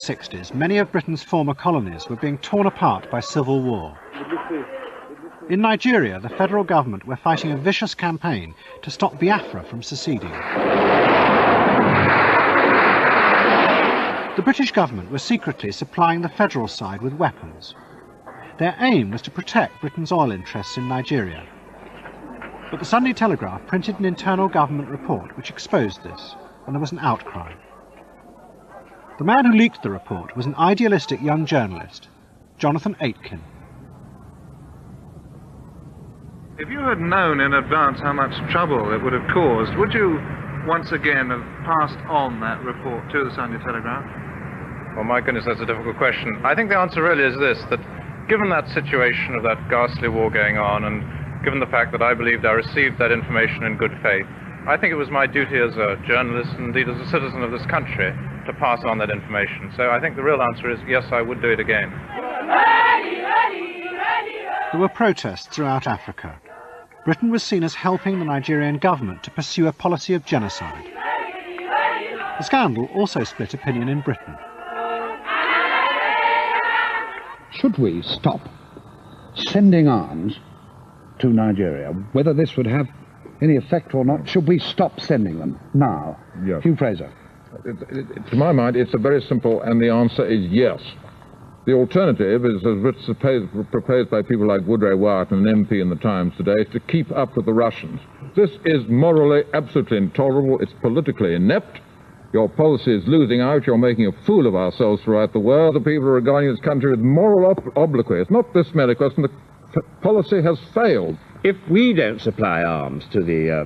1960s, many of Britain's former colonies were being torn apart by civil war. In Nigeria, the federal government were fighting a vicious campaign to stop Biafra from seceding. The British government were secretly supplying the federal side with weapons. Their aim was to protect Britain's oil interests in Nigeria. But the Sunday Telegraph printed an internal government report which exposed this, and there was an outcry. The man who leaked the report was an idealistic young journalist, Jonathan Aitken. If you had known in advance how much trouble it would have caused, would you once again have passed on that report to the Sunday Telegraph? Well, my goodness, that's a difficult question. I think the answer really is this, that given that situation of that ghastly war going on, and given the fact that I believed I received that information in good faith, I think it was my duty as a journalist, and indeed as a citizen of this country, to pass on that information. So I think the real answer is yes, I would do it again. There were protests throughout Africa. Britain was seen as helping the Nigerian government to pursue a policy of genocide. The scandal also split opinion in Britain. Should we stop sending arms to Nigeria? Whether this would have any effect or not, should we stop sending them now? Yes. Hugh Fraser. To my mind, it's a very simple, and the answer is yes. The alternative is, as proposed by people like Woodrow Wyatt, an MP in the Times today, is to keep up with the Russians. This is morally absolutely intolerable. It's politically inept. Your policy is losing out. You're making a fool of ourselves throughout the world. The people are regarding this country with moral obloquy. It's not this merely question. The policy has failed. If we don't supply arms to the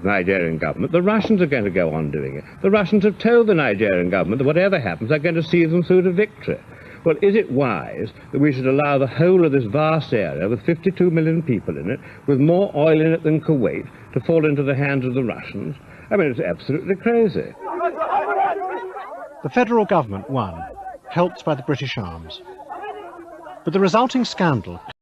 Nigerian government, the Russians are going to go on doing it. The Russians have told the Nigerian government that whatever happens, they're going to see them through to victory. Well, is it wise that we should allow the whole of this vast area, with 52 million people in it, with more oil in it than Kuwait, to fall into the hands of the Russians? I mean, it's absolutely crazy. The federal government won, helped by the British arms. But the resulting scandal